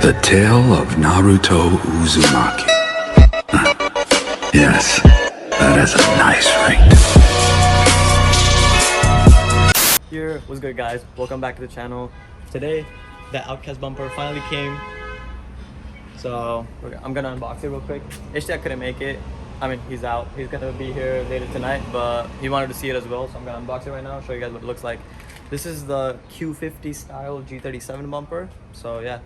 The Tale of Naruto Uzumaki. Yes, that is a nice ring. Here, what's good guys? Welcome back to the channel. Today, the Outcast bumper finally came. So, I'm gonna unbox it real quick. Ishtiaq couldn't make it. I mean, he's out. He's gonna be here later tonight, but he wanted to see it as well. So I'm gonna unbox it right now, show you guys what it looks like. This is the Q50 style G37 bumper. So yeah.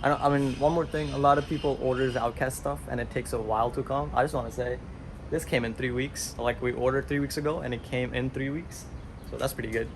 I mean, one more thing, a lot of people orders Outcast stuff and it takes a while to come. I just want to say, this came in 3 weeks. Like we ordered 3 weeks ago and it came in 3 weeks. So that's pretty good.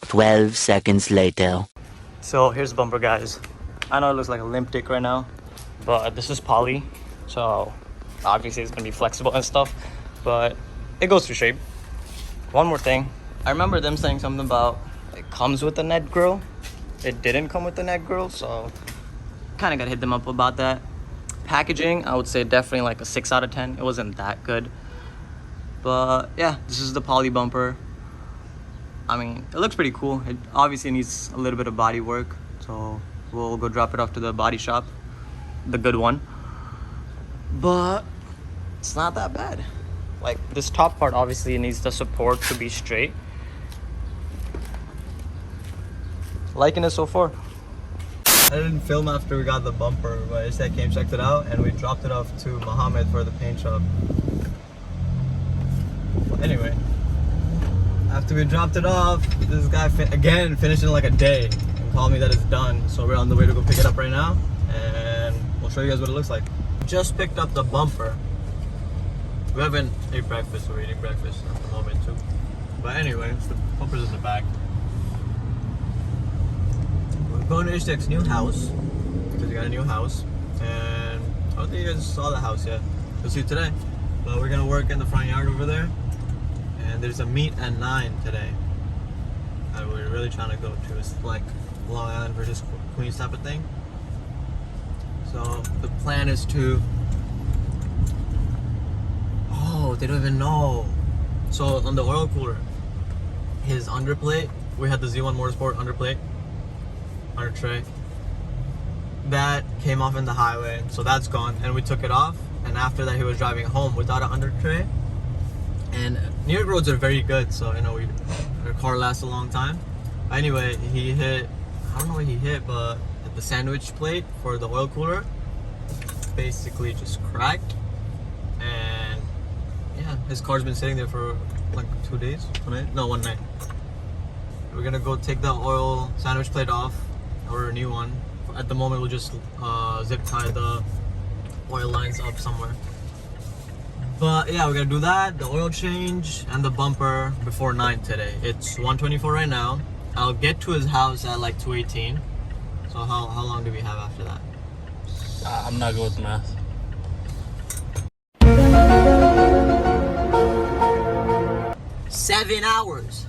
12 seconds later. So here's the bumper, guys. I know it looks like a limp dick right now, but this is poly, so obviously it's gonna be flexible and stuff, but it goes through shape. One more thing, I remember them saying something about it comes with a net grill. It didn't come with the net grill, so kind of gotta hit them up about that. Packaging, I would say definitely like a 6 out of 10. It wasn't that good, but yeah, this is the poly bumper. I mean, it looks pretty cool. It obviously needs a little bit of body work, so we'll go drop it off to the body shop, the good one. But it's not that bad. Like, this top part obviously needs the support to be straight. Liking it so far. I didn't film after we got the bumper, but instead came, checked it out, and we dropped it off to Mohammed for the paint shop. Anyway. After we dropped it off, this guy again finished in like a day and called me that it's done. So we're on the way to go pick it up right now, and we'll show you guys what it looks like. Just picked up the bumper. We haven't ate breakfast, so we're eating breakfast at the moment too. But anyway, the bumper's in the back. We're going to Ishtiaq's new house because we got a new house, and I don't think you guys saw the house yet. You'll see it today. But we're gonna work in the front yard over there. And there's a meet at 9 today that we're really trying to go to. It's like Long Island versus Queens type of thing. So the plan is to... Oh, they don't even know. So on the oil cooler, his underplate, we had the Z1 Motorsport underplate, under tray. That came off in the highway, so that's gone. And we took it off. And after that, he was driving home without an under tray. And New York roads are very good, so you know our car lasts a long time. Anyway, he hit, I don't know what he hit, but the sandwich plate for the oil cooler basically just cracked, and yeah, his car's been sitting there for like 2 days, 1 night, no, 1 night. We're gonna go take the oil sandwich plate off, order a new one. At the moment, we'll just zip tie the oil lines up somewhere. But yeah, we're gonna do that, the oil change, and the bumper before 9 today. It's 1:24 right now. I'll get to his house at like 2:18. So how long do we have after that? I'm not good with math. Seven hours.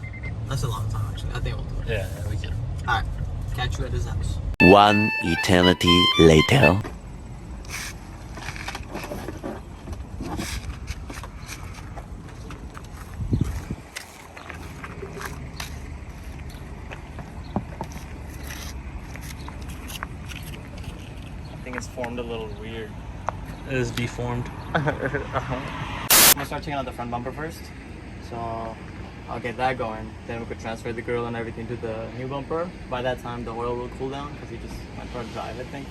That's a long time actually. I think we'll do it. Yeah, we can. Alright, catch you at his house. 1 eternity later. I think it's formed a little weird. It is deformed. I'm gonna start checking out the front bumper first. So I'll get that going. Then we could transfer the grill and everything to the new bumper. By that time the oil will cool down because he just went for a drive, I think.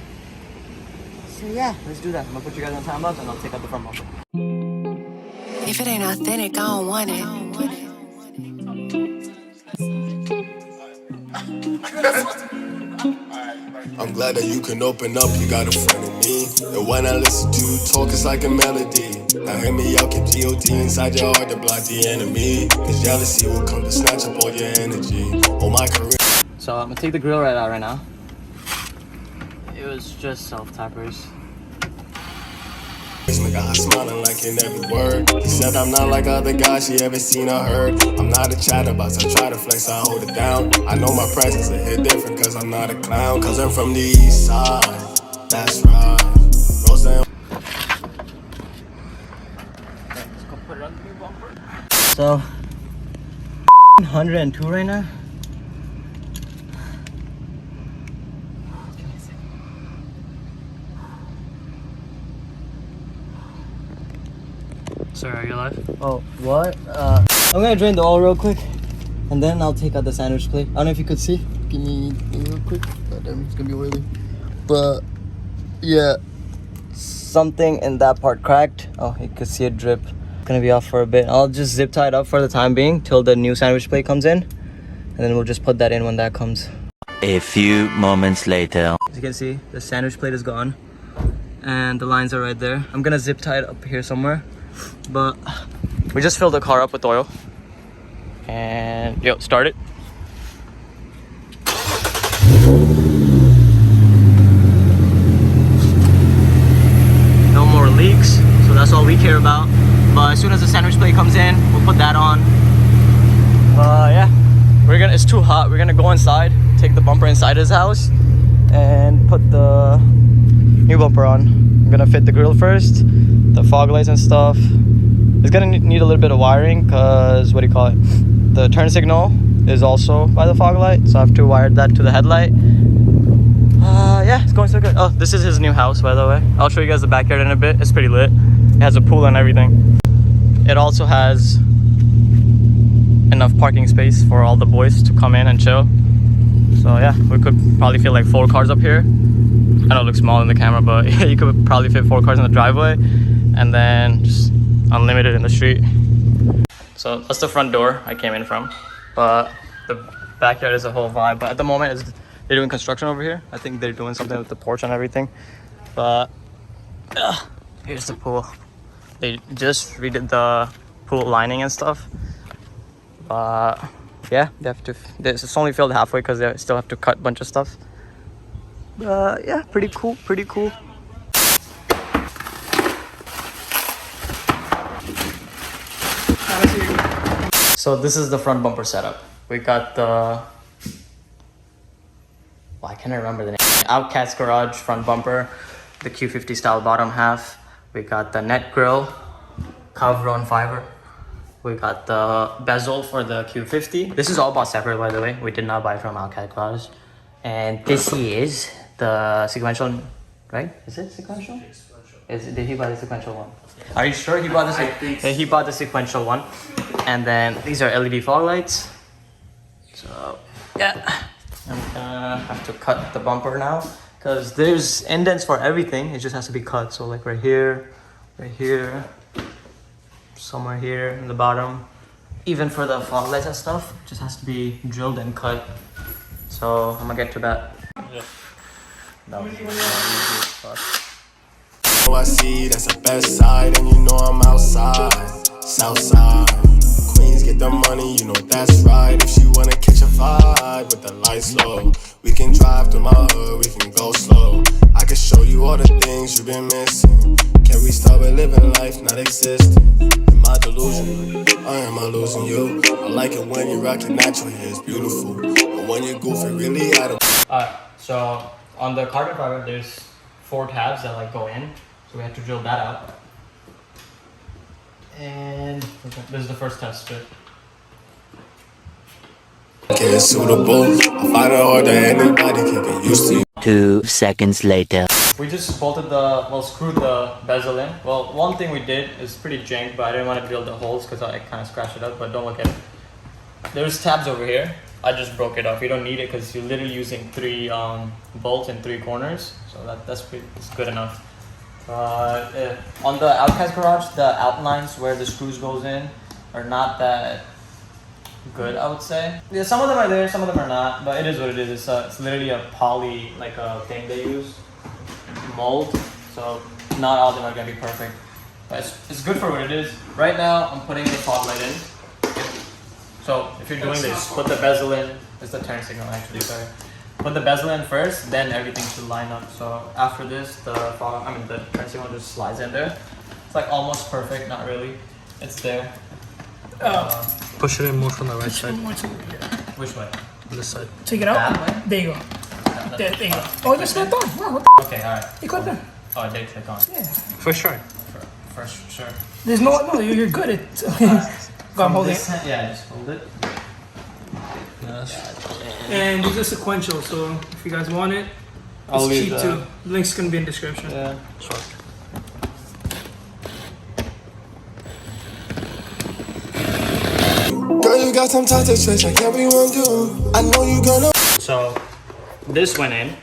So yeah, let's do that. I'm gonna put you guys on time lapse and I'll take out the front bumper. If it ain't authentic, I don't want it. I'm glad that you can open up, you got a friend in me. And when I listen to you talk, it's like a melody. Now hear me out, keep G.O.D. inside your heart to block the enemy. Cause jealousy will come to snatch up all your energy. Oh, my career. So So I'm gonna take the grill right out right now. It was just self-tappers. My God, smiling like in every word. He said I'm not like other guys she ever seen or heard. I'm not a chatterbox, I try to flex, I hold it down. I know my presence is hit different cause I'm not a clown. Cause I'm from the east side, that's right. Rosa. So 102 right now. Sorry, are you alive? Oh, what? I'm gonna drain the oil real quick, and then I'll take out the sandwich plate. I don't know if you could see. Give me real quick. God damn, it's gonna be oily. But yeah, something in that part cracked. Oh, you could see it drip. Gonna be off for a bit. I'll just zip tie it up for the time being till the new sandwich plate comes in, and then we'll just put that in when that comes. A few moments later. As you can see, the sandwich plate is gone, and the lines are right there. I'm gonna zip tie it up here somewhere. But we just filled the car up with oil. And yo, start it. No more leaks, so that's all we care about. But as soon as the sandwich plate comes in, we'll put that on. Yeah, it's too hot. We're gonna go inside, take the bumper inside his house, and put the new bumper on. I'm gonna fit the grill first, the fog lights and stuff. It's gonna need a little bit of wiring because, what do you call it? The turn signal is also by the fog light, so I have to wire that to the headlight. Yeah, it's going so good. Oh, this is his new house, by the way. I'll show you guys the backyard in a bit. It's pretty lit. It has a pool and everything. It also has enough parking space for all the boys to come in and chill. So yeah, we could probably fit like 4 cars up here. I know it looks small in the camera, but you could probably fit 4 cars in the driveway, and then just unlimited in the street. So that's the front door I came in from, but the backyard is a whole vibe. But at the moment, they're doing construction over here. I think they're doing something with the porch and everything. But here's the pool. They just redid the pool lining and stuff. But yeah, it's only filled halfway because they still have to cut a bunch of stuff. Yeah, pretty cool, pretty cool. So this is the front bumper setup. We got the, I can't remember the name. Outcast garage front bumper, the Q50 style bottom half. We got the net grill, Cavron fiber. We got the bezel for the Q50. This is all bought separate, by the way. We did not buy from Outcast garage. And this is the sequential, right? Is it sequential? Did he buy the sequential one? Are you sure he bought the he bought the sequential one? And then these are LED fog lights. So yeah, I'm gonna have to cut the bumper now because there's indents for everything. It just has to be cut. So like right here, somewhere here in the bottom. Even for the fog lights and stuff, it just has to be drilled and cut. So I'm gonna get to that. Yeah. No. I see that's the best side, and you know I'm outside, south side. Queens get the money, you know that's right. If she wanna catch a vibe with the lights low, we can drive through my hood, we can go slow. I can show you all the things you've been missing. Can we start with living life, not existing? Am I delusional? Or am I losing you? I like it when you rock your natural hair, it's beautiful. But when you goof it really out of. Alright, so on the carbon fiber, there's 4 tabs that like go in. So we have to drill that out. And this is the first test bit. Okay, it's suitable. I find it hard that anybody can get used to. 2 seconds later. We just screwed the bezel in. Well, one thing we did is pretty jank, but I didn't want to drill the holes because I kind of scratched it up, but don't look at it. There's tabs over here. I just broke it off. You don't need it because you're literally using 3 bolts in 3 corners. So that's good enough. On the Outcast garage, the outlines where the screws goes in are not that good, I would say. Yeah, some of them are there, some of them are not, but it is what it is. It's literally a poly, like a thing they use, mold. So not all of them are gonna be perfect, but it's good for what it is. Right now, I'm putting the fog light in. So if you're doing this, put the bezel in. It's the turn signal actually, sorry. Put the bezel in first, then everything should line up. So after this, the turn signal just slides in there. It's like almost perfect, not really. It's there. Push it in more from the right side. Which way? This side. Take it out. That way? There you go. There you go. Oh, it's not done. Wow, what Okay, alright. the? You got that? Oh, I did click on. Yeah. First try. First, sure. There's no, you're good at. Go, I'm holding it. Yeah, just hold it. Yes. And these are sequential, so if you guys want it, I'll it's leave cheap that. too. Link's gonna be in description. Yeah. Sure. Girl, you got some toxic traits like everyone do. I know you gonna. So this went in.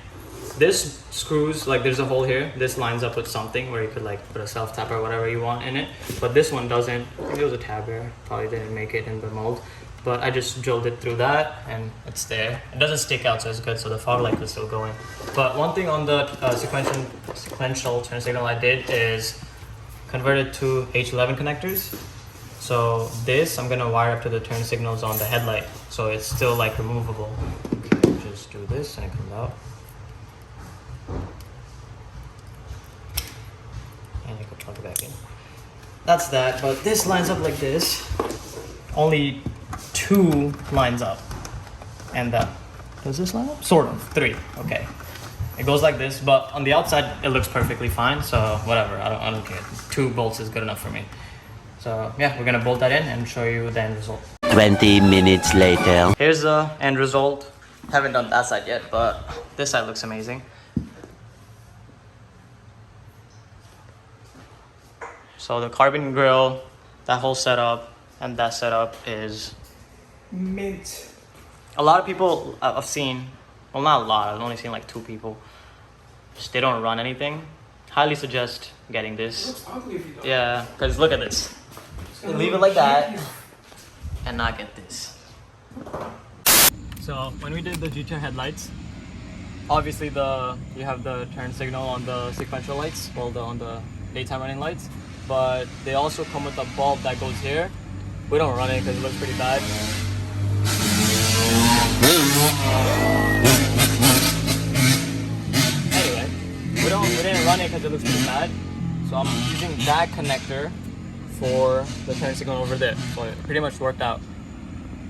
This screws, like there's a hole here. This lines up with something where you could like put a self tap or whatever you want in it. But this one doesn't. I think it was a tab here. Probably didn't make it in the mold. But I just drilled it through that and it's there. It doesn't stick out, so it's good. So the fog light is still going. But one thing on the sequential turn signal I did is convert it to H11 connectors. So this I'm gonna wire up to the turn signals on the headlight, so it's still like removable. Okay, just do this and it comes out. And you can plug it back in. That's that, but this lines up like this. Only 2 lines up. And does this line up? Sort of, 3, okay. It goes like this, but on the outside it looks perfectly fine, so whatever, I don't care. 2 bolts is good enough for me. So yeah, we're gonna bolt that in and show you the end result. 20 minutes later. Here's the end result. Haven't done that side yet, but this side looks amazing. So the carbon grill, that whole setup, and that setup is Mint. a lot of people I've seen. Well, not a lot. I've only seen like 2 people. Just they don't run anything. Highly suggest getting this. Looks ugly if you don't. Yeah, because look at this. Leave it like that and not get this. So when we did the G2 headlights, obviously you have the turn signal on the sequential lights, well on the daytime running lights, but they also come with a bulb that goes here. We don't run it because it looks pretty bad. Anyway, we didn't run it because it looks pretty bad, so I'm using that connector for the turn signal over there. So it pretty much worked out.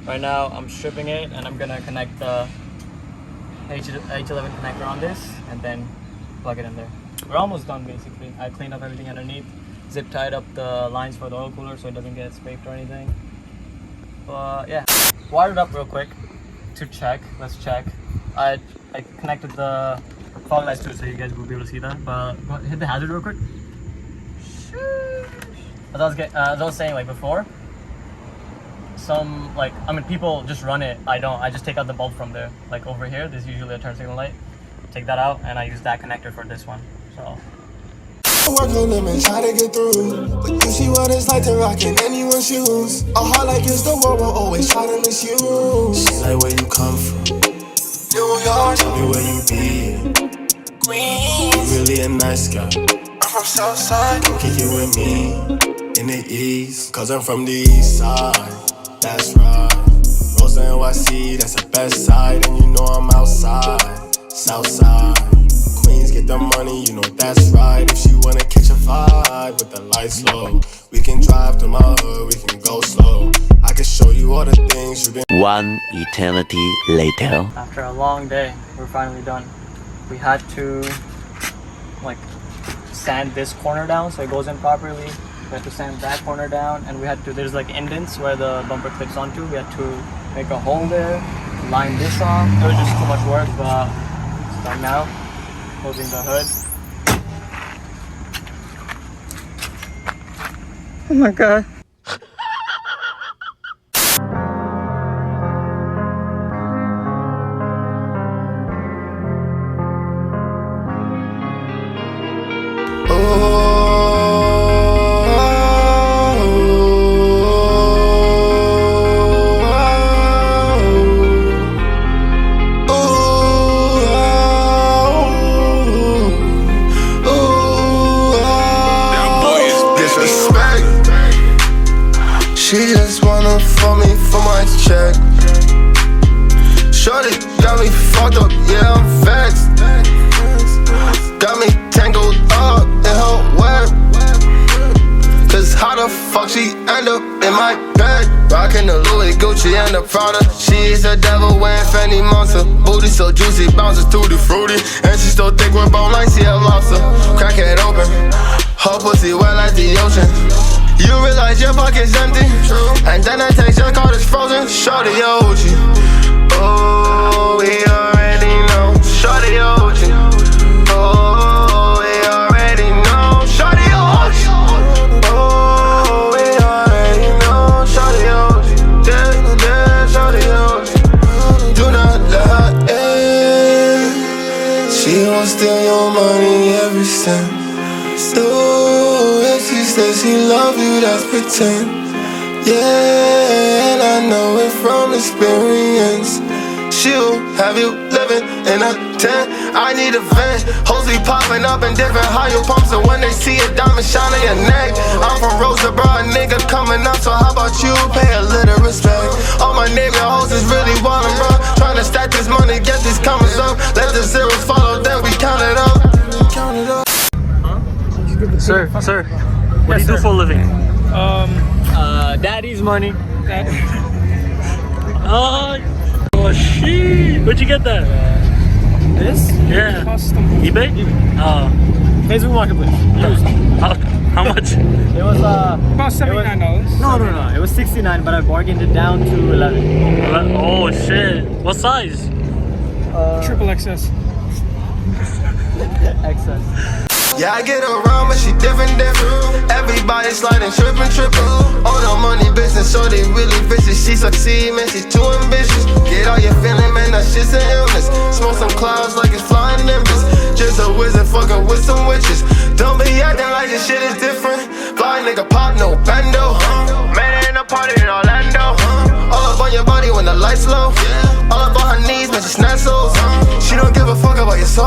Right now I'm stripping it and I'm gonna connect the H11 connector on this and then plug it in there. We're almost done basically. I cleaned up everything underneath, zip tied up the lines for the oil cooler so it doesn't get scraped or anything. But yeah, wired it up real quick to check. Let's check. I connected the fog lights too so you guys will be able to see that. But hit the hazard real quick. As I was saying like before, people just run it. I just take out the bulb from there. Like over here, there's usually a turn signal light. Take that out and I use that connector for this one. So Work on them and try to get through. But you see what it's like to rock in anyone's shoes. A heart like it's the world will always try to misuse. She like where you come from. New York. Tell me where you be. Queens. You really a nice guy. I'm from Southside. Come kick it with me. In the east. Cause I'm from the east side. That's right. Rosa NYC, that's the best side. And you know I'm outside. Southside. Queens get the money, you know that's right. If she wanna catch a vibe with the lights low, we can drive to my hood, we can go slow. I can show you all the things you've been. 1 eternity later. after a long day, we're finally done. We had to like sand this corner down so it goes in properly. We had to sand that corner down, and we had to, there's like indents where the bumper clips onto. We had to make a hole there, line this off. It was just too much work, but it's done now. Closing the hood. Oh my god. max check. Shorty got me fucked up, yeah, I'm vexed. Got me tangled up in her web. Cause how the fuck she end up in my bed? Rockin' the Louis, Gucci, and the Prada. She's a devil wearing Fendi monster. Booty so juicy, bounces through the fruity. And she still thick with bone like she a lobster. Crack it open, her pussy wet like the ocean. You realize your pocket's empty, and then I text your card is frozen. Shorty OG, oh, we already know. Shorty OG, oh, we already know. Shorty OG, oh, we already know. Shorty OG, yeah, shorty OG. Do not let her in. She won't steal your money every cent. So if she says she love you, that's pretend. Yeah, and I know it from experience. She'll have you living in a tent. I need a vent. Hoes be popping up in different higher pumps, and when they see a diamond shine on your neck. I'm from Roseboro, a nigga coming up, so how about you pay a little respect? All my nigga hoes is really wildin', bro. Trying to stack this money, get these commas up. Let the zeros follow, then we count it up. Count it up. Sir, what do you do for a living? Daddy's money. Oh shit! Where'd you get that? This? Yeah. Custom. eBay? Facebook Marketplace. How much? It was About $79. no. It was 69, but I bargained it down to 11. Oh shit! What size? Triple XS. Excess. Yeah, I get around, but she different. Everybody sliding, tripping. All the money business, so they really vicious. She succeed, man, she too ambitious. Get all your feeling, man, that shit's an illness. Smoke some clouds like it's flying nimbus. Just a wizard fucking with some witches. Don't be acting like this shit is different. Fly nigga pop, no bando. Man, ain't a party in Orlando. All up on your body when the lights low. All up on her knees, man, she snatch souls. She don't give a fuck about your soul.